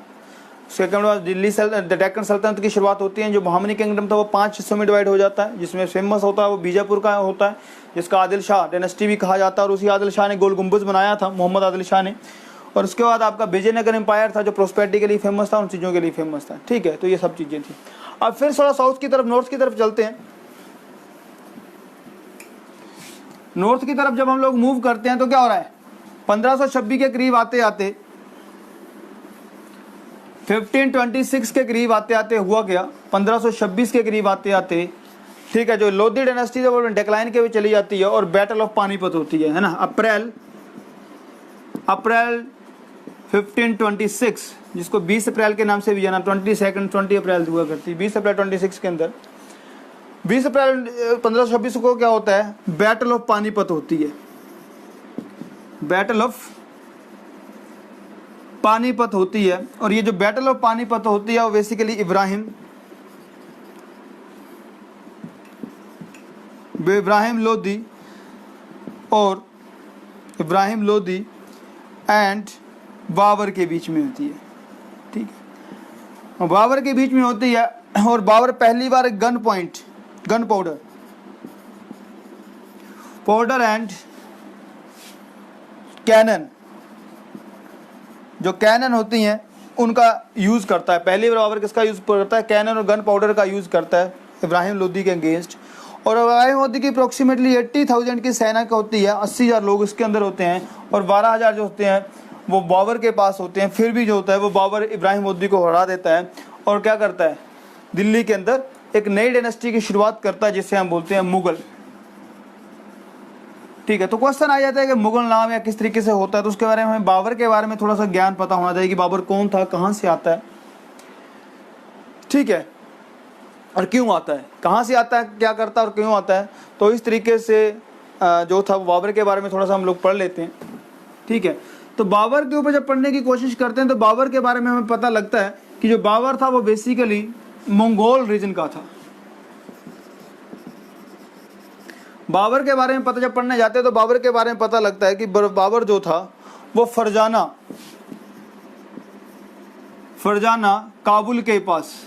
उसके बाद दिल्ली डेक्कन सल्तनत की शुरुआत होती है। जो बहामनी किंगडम था वो 5 हिस्सों में डिवाइड हो जाता है, जिसमें फेमस होता है वो बीजापुर का होता है, जिसका आदिल शाह डायनेस्टी भी कहा जाता है। और उसी आदिल शाह ने गोल गुम्बज बनाया था, मोहम्मद आदिल शाह ने। और उसके बाद आपका विजयनगर एम्पायर था जो प्रोस्पेरिटी के लिए फेमस था, उन चीज़ों के लिए फेमस था, ठीक है। तो ये सब चीज़ें थी। अब फिर थोड़ा साउथ की तरफ, नॉर्थ की तरफ चलते हैं। नॉर्थ की तरफ जब हम लोग मूव करते हैं तो क्या हो रहा है, 1526 के करीब आते आते 1526 के करीब आते आते हुआ गया, 1526 के करीब आते आते, ठीक है, जो लोधी डायनेस्टी है वो डिक्लाइन के भी चली जाती है और बैटल ऑफ पानीपत होती है ना, अप्रैल 1526, जिसको 20 अप्रैल के नाम से भी जाना, 20 अप्रैल हुआ करती है। 20 अप्रैल 26 के अंदर, 20 अप्रैल 1526 को क्या होता है, बैटल ऑफ पानीपत होती है। बैटल ऑफ पानीपत होती है। और ये जो बैटल ऑफ पानीपत होती है वो बेसिकली इब्राहिम लोदी एंड बाबर के बीच में होती है, ठीक है। बाबर के बीच में होती है। और बाबर पहली बार गन पाउडर एंड कैनन, जो कैनन होती हैं उनका यूज़ करता है। पहली बार बाबर किसका यूज़ करता है, कैनन और गन पाउडर का यूज़ करता है इब्राहिम लोदी के अगेंस्ट। और इब्राहिम लोदी की अप्रोक्सीमेटली 80,000 की सेना का होती है, 80,000 लोग इसके अंदर होते हैं और 12,000 जो होते हैं वो बाबर के पास होते हैं। फिर भी जो होता है वो बाबर इब्राहिम लोदी को हरा देता है और क्या करता है, दिल्ली के अंदर एक नई डायनेस्टी की शुरुआत करता है जिसे हम बोलते हैं मुगल, ठीक है। तो क्वेश्चन आ जाता है कि मुगल नाम या किस तरीके से होता है, तो उसके बारे में हमें बाबर के बारे में थोड़ा सा ज्ञान पता होना चाहिए कि बाबर कौन था, कहाँ से आता है, ठीक है, और क्यों आता है, कहाँ से आता है, क्या करता है और क्यों आता है। तो इस तरीके से जो था बाबर के बारे में थोड़ा सा हम लोग पढ़ लेते हैं, ठीक है। तो बाबर के ऊपर जब पढ़ने की कोशिश करते हैं तो बाबर के बारे में हमें पता लगता है कि जो बाबर था वो बेसिकली मंगोल रीजन का था। बाबर के बारे में पता जब पढ़ने जाते हैं तो बाबर के बारे में पता लगता है कि बाबर जो था वो फरजाना काबुल के पास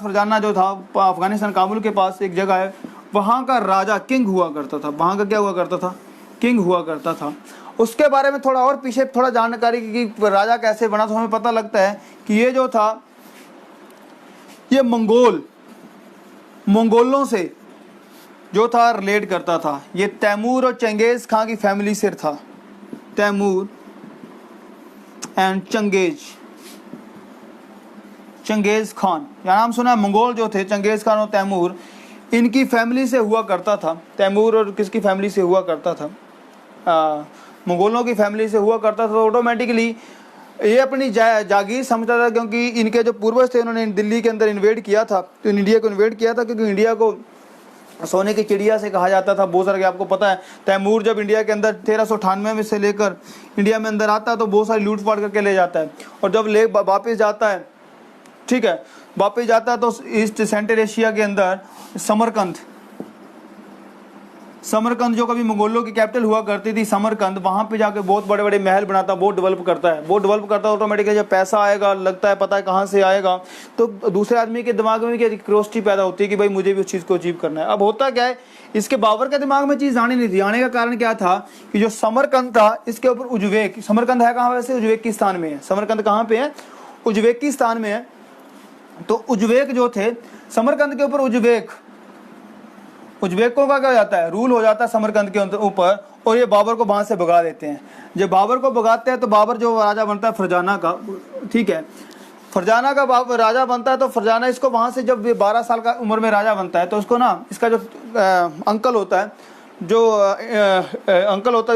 फरजाना जो था अफगानिस्तान काबुल के पास एक जगह है, वहाँ का राजा किंग हुआ करता था। वहाँ का क्या हुआ करता था, किंग हुआ करता था। उसके बारे में थोड़ा और पीछे थोड़ा जानकारी कि राजा कैसे बना, तो हमें पता लगता है कि ये जो था ये मंगोलों से जो था रिलेट करता था। ये तैमूर और चंगेज़ खां की फैमिली से था। तैमूर एंड चंगेज खान, या नाम सुना है। मंगोल जो थे चंगेज खान और तैमूर, इनकी फैमिली से हुआ करता था। तैमूर और किसकी फैमिली से हुआ करता था? मंगोलों की फैमिली से हुआ करता था। तो ऑटोमेटिकली ये अपनी जागीर समझता था, क्योंकि इनके जो पूर्वज थे उन्होंने दिल्ली के अंदर इन्वेड किया था, तो इंडिया को इन्वेड किया था, क्योंकि इंडिया को सोने की चिड़िया से कहा जाता था। बहुत सारे, आपको पता है, तैमूर जब इंडिया के अंदर 1398 में से लेकर इंडिया में अंदर आता है तो बहुत सारी लूट पाट करके ले जाता है, और जब ले वापस जाता है, ठीक है, वापस जाता है तो ईस्ट सेंट्रल एशिया के अंदर समरकंद जो कभी मंगोलों की कैपिटल हुआ करती थी, समरकंद, वहाँ पे जाके बहुत बड़े बड़े महल बनाता, बहुत डेवलप करता है। ऑटोमेटिकली जब पैसा आएगा, लगता है पता है कहाँ से आएगा, तो दूसरे आदमी के दिमाग में क्या क्यूरियोसिटी पैदा होती है कि भाई मुझे भी उस चीज़ को अचीव करना है। अब होता क्या है, इसके बाबर के दिमाग में चीज़ आनी नहीं थी। आने का कारण क्या था कि जो समरकंद था, इसके ऊपर उज्बेक, समरकंद है कहाँ वैसे? उज्बेकिस्तान में है। समरकंद कहाँ पे है? उज्बेकिस्तान में है। तो उज्बेक जो थे, समरकंद के ऊपर उज्बेकों का क्या हो जाता है? रूल हो जाता है समरकंद के ऊपर, और ये बाबर को वहाँ से भगा देते हैं। जब बाबर को भगाते हैं तो बाबर जो राजा बनता है फरजाना का, ठीक है, फरजाना का बाबर राजा बनता है। तो फरजाना इसको वहाँ से, जब ये 12 साल का उम्र में राजा बनता है, तो उसको ना, इसका जो अंकल होता है, जो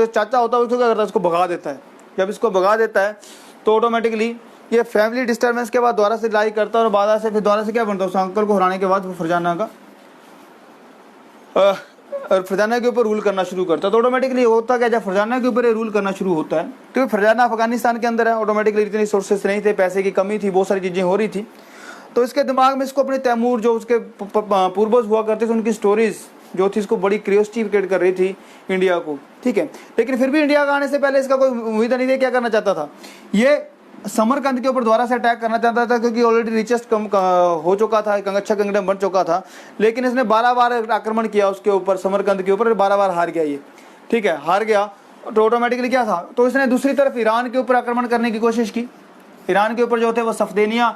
चाचा होता है, उसको क्या करता है? उसको भगा देता है। जब इसको भगा देता है तो ऑटोमेटिकली ये फैमिली डिस्टर्बेंस के बाद दोबारा से लड़ाई करता है, और बाद से फिर दोबारा से क्या बनता है? उस अंकल को हराने के बाद वो फरजाना का और फरजाना के ऊपर रूल करना शुरू करता है। तो ऑटोमेटिकली होता क्या, जब फरजाना के ऊपर ये रूल करना शुरू होता है, तो फरजाना अफगानिस्तान के अंदर है, ऑटोमेटिकली इतनी सोर्सेस नहीं थे, पैसे की कमी थी, बहुत सारी चीज़ें हो रही थी। तो इसके दिमाग में इसको अपने तैमूर जो उसके पूर्वज हुआ करते थे, उनकी स्टोरीज जो थी, इसको बड़ी क्यूरियोसिटी क्रिएट कर रही थी इंडिया को, ठीक है। लेकिन फिर भी इंडिया का आने से पहले इसका कोई उम्मीद नहीं थी। क्या करना चाहता था ये? समरकंद के ऊपर दोबारा से अटैक करना चाहता था, क्योंकि ऑलरेडी रिचेस्ट हो चुका था, एक अच्छा किंगडम बन चुका था। लेकिन इसने 12 बार आक्रमण किया उसके ऊपर, समरकंद के ऊपर, 12 बार हार गया ये, ठीक है, हार गया। तो ऑटोमेटिकली क्या था, तो इसने दूसरी तरफ ईरान के ऊपर आक्रमण करने की कोशिश की। ईरान के ऊपर जो थे वो सफदेनिया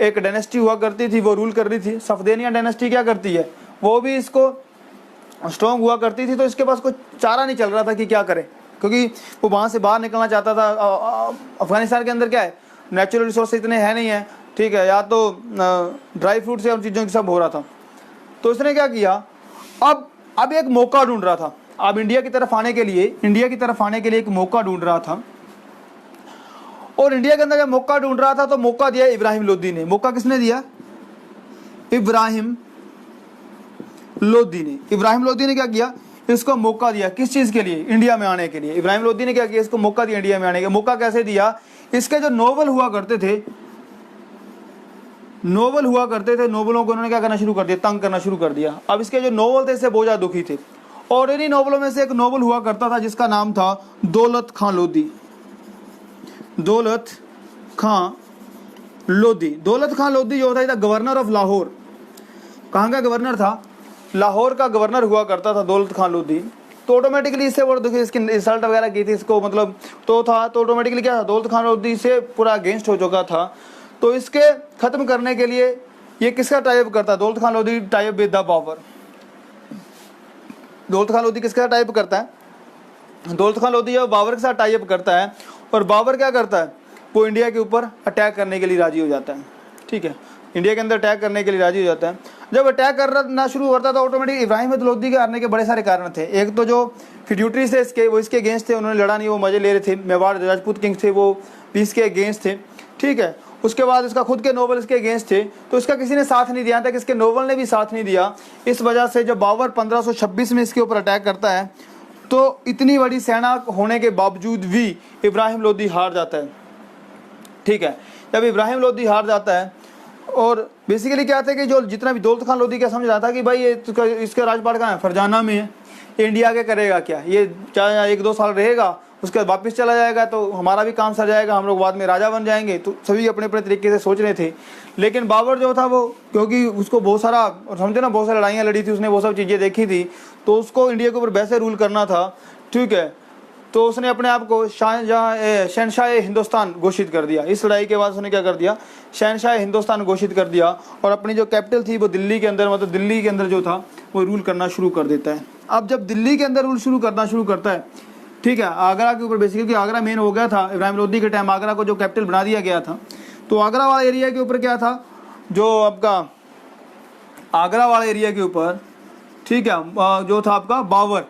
एक डायनेस्टी हुआ करती थी, वो रूल कर रही थी। सफदेनिया डायनेस्टी क्या करती है, वो भी इसको स्ट्रॉन्ग हुआ करती थी। तो इसके पास कोई चारा नहीं चल रहा था कि क्या करे, क्योंकि वो वहाँ से बाहर निकलना चाहता था। अफगानिस्तान के अंदर क्या है, नेचुरल रिसोर्स इतने हैं नहीं है, ठीक है, या तो ड्राई फ्रूट से उन चीज़ों की सब हो रहा था। तो इसने क्या किया, अब एक मौका ढूंढ रहा था। अब इंडिया की तरफ आने के लिए एक मौका ढूंढ रहा था। और इंडिया के अंदर जब मौका ढूंढ रहा था तो मौका दिया इब्राहिम लोदी ने। मौका किसने दिया? इब्राहिम लोदी ने क्या किया, इसको मौका दिया। किस चीज के लिए? इंडिया में आने के लिए। इब्राहिम लोदी ने क्या किया, इसको मौका दिया इंडिया में आने का। मौका कैसे दिया? इसके जो नोवेल हुआ करते थे, नोवेलों को उन्होंने क्या करना शुरू कर दिया, तंग करना शुरू कर दिया। अब इसके जो नोवेल थे इससे बहुत ज्यादा दुखी थे, और इन्हीं नोवेलों में से एक नोवेल हुआ करता था जिसका नाम था दौलत खां लोदी। दौलत खां लोदी जो था गवर्नर ऑफ लाहौर। कहाँ का गवर्नर था? लाहौर का गवर्नर हुआ करता था दौलत खां लोदी। तो ऑटोमेटिकली इससे बहुत दुखी, इसकी इंसल्ट वगैरह की थी इसको, मतलब तो ऑटोमेटिकली क्या था, दौलत खां लोदी से पूरा अगेंस्ट हो चुका था। तो इसके खत्म करने के लिए ये किसका टाइप करता है? Daulat Khan Lodi type with the Babur. Daulat Khan Lodi किसका टाइप करता है? दौलत खां लोदी बाबर के साथ टाइप करता है, और बाबर क्या करता है, वो इंडिया के ऊपर अटैक करने के लिए राजी हो जाता है, ठीक है, इंडिया के अंदर अटैक करने के लिए राजी हो जाता है। जब अटैक करना शुरू होता था ऑटोमेटिक इब्राहिम लोदी के हारने के बड़े सारे कारण थे। एक तो जो फ्यूड्यूटरीज थे इसके, वो इसके अगेंस्ट थे, उन्होंने लड़ा नहीं, वो मजे ले रहे थे। मेवाड़ राजपूत किंग थे, वो भी इसके अगेंस्ट थे, ठीक है। उसके बाद इसका खुद के नोबल इसके अगेंस्ट थे, तो इसका किसी ने साथ नहीं दिया था, कि इसके नोबल ने भी साथ नहीं दिया। इस वजह से जब बाबर 1526 में इसके ऊपर अटैक करता है, तो इतनी बड़ी सेना होने के बावजूद भी इब्राहिम लोदी हार जाता है, ठीक है। जब इब्राहिम लोदी हार जाता है, और बेसिकली क्या था कि जो जितना भी दौलत खां लोदी क्या समझ रहा था कि भाई ये इसका राजपाट कहाँ है, फरजाना में है, इंडिया के करेगा क्या, ये चाहे 1-2 साल रहेगा, उसके बाद वापस चला जाएगा, तो हमारा भी काम सर जाएगा, हम लोग बाद में राजा बन जाएंगे। तो सभी अपने अपने तरीके से सोच रहे थे। लेकिन बाबर जो था वो, क्योंकि उसको बहुत सारा, समझे ना, बहुत सारी लड़ाइयाँ लड़ी थी उसने, वो सब चीज़ें देखी थी, तो उसको इंडिया के ऊपर वैसे रूल करना था, ठीक है। तो उसने अपने आप को शहनशाह हिंदुस्तान घोषित कर दिया। इस लड़ाई के बाद उसने क्या कर दिया, शहनशाह हिंदुस्तान घोषित कर दिया, और अपनी जो कैपिटल थी वो दिल्ली के अंदर, मतलब दिल्ली के अंदर जो था वो रूल करना शुरू कर देता है। अब जब दिल्ली के अंदर रूल करना शुरू करता है, ठीक है, आगरा के ऊपर बेसिकली, क्योंकि आगरा मेन हो गया था इब्राहिम लोदी के टाइम, आगरा को जो कैपिटल बना दिया गया था। तो आगरा वाला एरिया के ऊपर क्या था, जो आपका आगरा वाला एरिया के ऊपर, ठीक है, जो था आपका बाबर।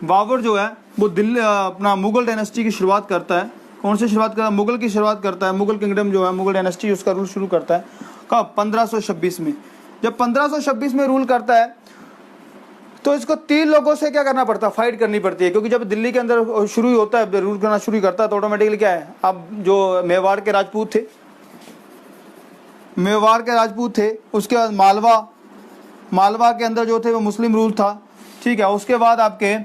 बाबर जो है वो दिल्ली अपना मुगल डायनेस्टी की शुरुआत करता है। कौन सी शुरुआत करता है? मुगल की शुरुआत करता है। मुगल किंगडम जो है, मुगल डायनेस्टी, उसका रूल शुरू करता है कब? 1526 में। जब 1526 में रूल करता है तो इसको 3 लोगों से क्या करना पड़ता है? फाइट करनी पड़ती है, क्योंकि जब दिल्ली के अंदर शुरू ही होता है, रूल करना शुरू करता है, तो ऑटोमेटिकली क्या है, अब जो मेवाड़ के राजपूत थे, मेवाड़ के राजपूत थे, उसके बाद मालवा के अंदर जो थे वो मुस्लिम रूल था, ठीक है। उसके बाद आपके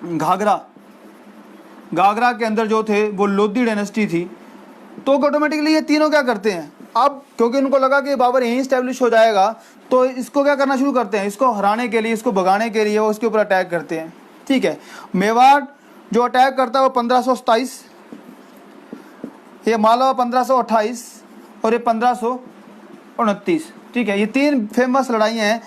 घाघरा के अंदर जो थे वो लोधी डायनेस्टी थी। तो ऑटोमेटिकली ये तीनों क्या करते हैं, अब क्योंकि उनको लगा कि बाबर यहीं स्टैब्लिश हो जाएगा, तो इसको क्या करना शुरू करते हैं, इसको हराने के लिए, इसको भगाने के लिए वो उसके ऊपर अटैक करते हैं, ठीक है। मेवाड़ जो अटैक करता है वो 1527, ये मालवा 1528 और ये 1529, ठीक है। ये 3 फेमस लड़ाइयाँ हैं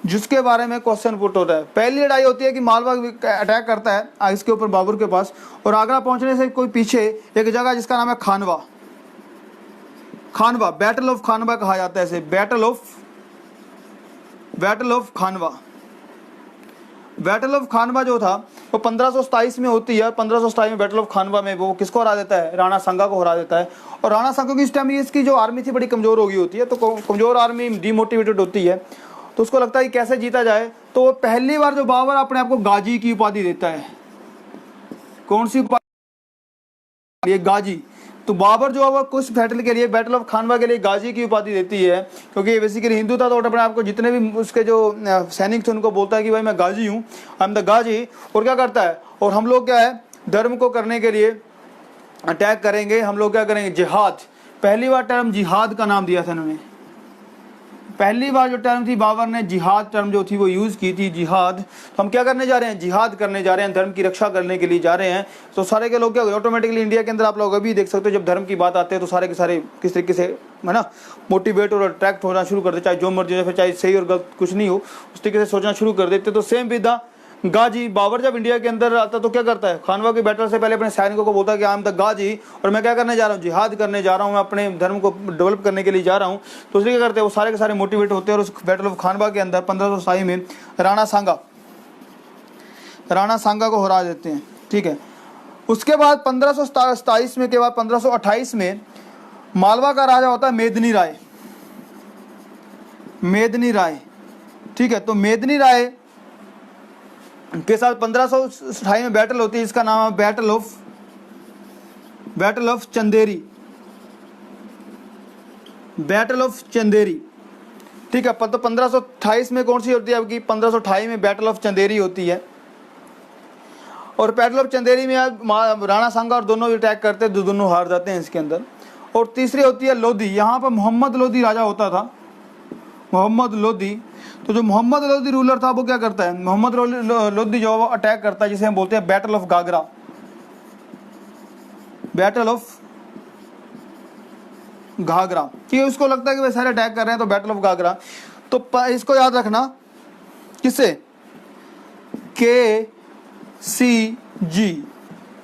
जिसके बारे में क्वेश्चन पुट होता है। पहली लड़ाई होती है कि मालवा अटैक करता है इसके ऊपर बाबर के पास, और आगरा पहुंचने से कोई पीछे एक जगह जिसका नाम है खानवा, बैटल ऑफ खानवा कहा जाता है इसे, बैटल ऑफ खानवा जो था वो 1527 में होती है। 1527 में बैटल ऑफ खानवा में वो किसको हरा देता है? राणा सांगा को हरा देता है। और राणा सांगा की इस टाइम इसकी जो आर्मी थी बड़ी कमज़ोर हो गई होती है, तो कमज़ोर आर्मी डिमोटिवेटेड होती है, तो उसको लगता है कि कैसे जीता जाए। तो वो पहली बार जो बाबर अपने आप को गाजी की उपाधि देता है। कौन सी उपाधि? ये गाजी। तो बाबर जो है कुछ बैटल के लिए, बैटल ऑफ खानवा के लिए गाजी की उपाधि देती है, क्योंकि ये बेसिकली हिंदू था, तो अपने आप को जितने भी उसके जो सैनिक थे उनको बोलता है कि भाई मैं गाजी हूँ, आई एम द गाजी। और क्या करता है, और हम लोग क्या है, धर्म को करने के लिए अटैक करेंगे, हम लोग क्या करेंगे, जिहाद। पहली बार टर्म जिहाद का नाम दिया था इन्होंने। पहली बार जो टर्म थी बाबर ने जिहाद टर्म जो थी वो यूज़ की थी, जिहाद। तो हम क्या करने जा रहे हैं? जिहाद करने जा रहे हैं, धर्म की रक्षा करने के लिए जा रहे हैं। तो सारे के लोग क्या ऑटोमेटिकली इंडिया के अंदर आप लोग अभी देख सकते हो, जब धर्म की बात आते हैं तो सारे के सारे किस तरीके से है ना मोटिवेट और अट्रैक्ट होना शुरू कर देते, चाहे जो मर्जी हो, फिर चाहे सही और गलत कुछ नहीं हो, उस तरीके से सोचना शुरू कर देते। तो सेम विद गाजी, बाबर जब इंडिया के अंदर आता तो क्या करता है, खानवा की बैटल से पहले अपने सैनिकों को बोलता है कि आई एम द गाजी, और मैं क्या करने जा रहा हूँ, जिहाद करने जा रहा हूँ, मैं अपने धर्म को डेवलप करने के लिए जा रहा हूँ। तो इसलिए क्या करते हैं, वो सारे के सारे मोटिवेट होते हैं। और उस बैटल ऑफ खानवा के अंदर 1527 में राणा सांगा को हरा देते हैं, ठीक है। उसके बाद 1527 में के बाद 1528 में मालवा का राजा होता है मेदिनी राय, ठीक है। तो मेदिनी राय के साथ 1528 में बैटल होती है, इसका नाम है बैटल ऑफ चंदेरी, ठीक है। तो 1528 में कौन सी होती है आपकी? 1528 में बैटल ऑफ चंदेरी होती है। और बैटल ऑफ चंदेरी में राणा सांगा और दोनों अटैक करते हैं, दोनों हार जाते हैं इसके अंदर। और तीसरी होती है लोधी। यहाँ पर मोहम्मद लोधी राजा होता था, मोहम्मद लोधी। तो जो मोहम्मद लोधी रूलर था वो क्या करता है, मोहम्मद लोधी जो अटैक करता है, जिसे हम बोलते हैं बैटल ऑफ घाघरा, कि उसको लगता है कि वे सारे अटैक कर रहे हैं, तो बैटल ऑफ घाघरा। तो इसको याद रखना, किससे?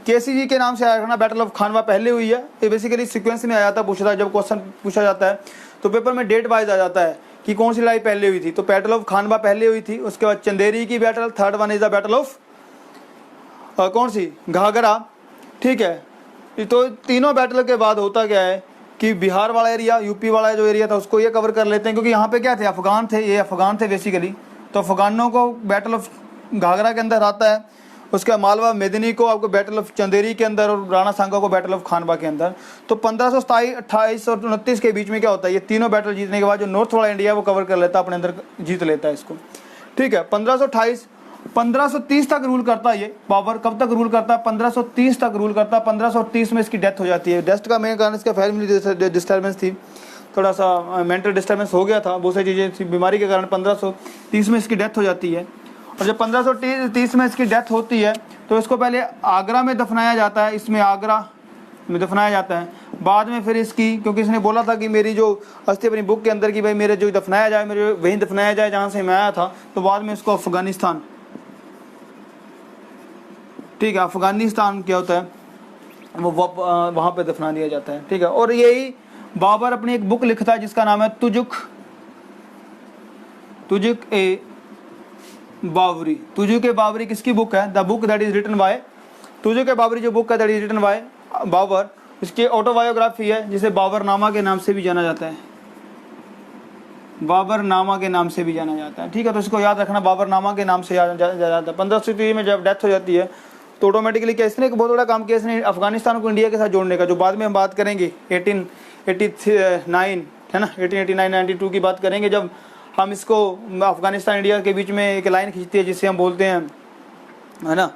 KCG के नाम से याद रखना। बैटल ऑफ खानवा पहले हुई है, ये बेसिकली सीक्वेंस में आ जाता है, पूछा था जब क्वेश्चन पूछा जाता है तो पेपर में डेट वाइज आ जाता है कि कौन सी लड़ाई पहले हुई थी। तो बैटल ऑफ खानवा पहले हुई थी, उसके बाद चंदेरी की battle, third one is the battle of कौन सी? घाघरा, ठीक है। तो तीनों बैटल के बाद होता क्या है कि बिहार वाला एरिया, यूपी वाला जो एरिया था उसको ये कवर कर लेते हैं, क्योंकि यहाँ पे क्या थे, अफगान थे, ये अफगान थे बेसिकली। तो अफगानों को बैटल ऑफ घाघरा के अंदर आता है, उसका मालवा मेदिनी को आपको बैटल ऑफ चंदेरी के अंदर, और राणा सांगा को बैटल ऑफ खानवा के अंदर। तो 1527, 28 और 29 के बीच में क्या होता है, ये तीनों बैटल जीतने के बाद जो नॉर्थ वाला इंडिया वो कवर कर लेता है, अपने अंदर जीत लेता है इसको, ठीक है। 1530 तक रूल करता है ये बाबर। कब तक रूल करता है? 1530 तक रूल करता है। 1530 में इसकी डेथ हो जाती है। डेथ का मेन कारण इसका फैमिली डिस्टर्बेंस थी, थोड़ा सा मेंटल डिस्टर्बेंस हो गया था, बहुत सारी चीज़ें थी, बीमारी के कारण 1530 में इसकी डेथ हो जाती है। और जब 1530 में इसकी डेथ होती है तो इसको पहले आगरा में दफनाया जाता है, इसमें आगरा में दफनाया जाता है। बाद में फिर इसकी, क्योंकि इसने बोला था कि मेरी जो अस्थि अपनी बुक के अंदर की भाई मेरे जो दफनाया जाए, मेरे वहीं दफनाया जाए जहाँ से मैं आया था, तो बाद में इसको ठीक है। अफगानिस्तान क्या होता है, वो वहाँ पे दफना दिया जाता है, ठीक है। और यही बाबर अपनी एक बुक लिखता है जिसका नाम है तुजुक ए बाबरी। तुजुक ए बाबरी किसकी बुक है? The book that is written by, Tuzuk e Baburi जो बुक है that is written by Babur, इसकी ऑटोबायोग्राफी है जिसे बाबरनामा के नाम से भी जाना जाता है, बाबरनामा के नाम से भी जाना जाता है, ठीक है। तो इसको याद रखना, बाबरनामा के नाम से जाना जाता है। 1500 में जब डेथ हो जाती है तो ऑटोमेटिकली क्या इसने एक बहुत बड़ा काम किया, इसने अफगानिस्तान को इंडिया के साथ जोड़ने का, जो बाद में हम बात करेंगे 1889 है ना, 1889-92 की बात करेंगे, जब हम इसको अफगानिस्तान इंडिया के बीच में एक लाइन खींचती है जिसे हम बोलते हैं, है ना,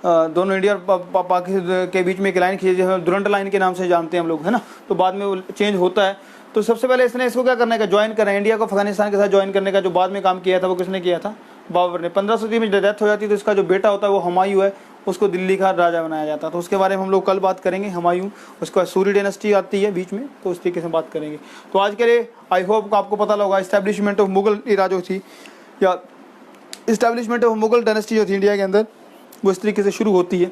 दोनों इंडिया और पाकिस्तान के बीच में एक लाइन खींची है, दुरंत लाइन के नाम से जानते हैं हम लोग, है ना। तो बाद में वो चेंज होता है। तो सबसे पहले इसने इसको क्या करने का, ज्वाइन करना, इंडिया को अफगानिस्तान के साथ ज्वाइन करने का जो बाद में काम किया था वो किसने किया था? बाबर ने। 1530 में डेथ हो जाती है तो इसका जो बेटा होता है वो हुमायूं है, उसको दिल्ली का राजा बनाया जाता है। तो उसके बारे में हम लोग कल बात करेंगे। हुमायूं, उसके बाद सूरी डायनेस्टी आती है बीच में, तो उस तरीके से बात करेंगे। तो आज के लिए आई होप आपको पता लगा इस्टेब्लिशमेंट ऑफ मुगल इरा जो थी, या इस्टेब्लिशमेंट ऑफ मुगल डायनेस्टी जो थी इंडिया के अंदर, वो इस तरीके से शुरू होती है,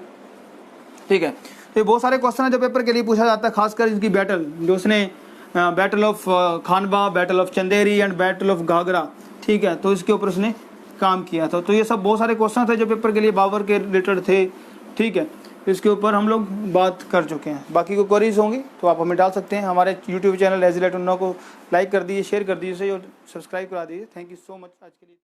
ठीक है। तो बहुत सारे क्वेश्चन है जो पेपर के लिए पूछा जाता है, खासकर इनकी बैटल जो उसने battle of Khanwa, battle of Chanderi and battle of Ghaghra, ठीक है, तो इसके ऊपर उसने काम किया था। तो ये सब बहुत सारे क्वेश्चन थे जो पेपर के लिए बाबर के रिलेटेड थे, ठीक है। इसके ऊपर हम लोग बात कर चुके हैं। बाकी कोई क्वेरीज होंगी तो आप हमें डाल सकते हैं। हमारे यूट्यूब चैनल एजिलेट उन्नो को लाइक कर दीजिए, शेयर कर दीजिए और सब्सक्राइब करा दीजिए। थैंक यू सो मच आज के लिए।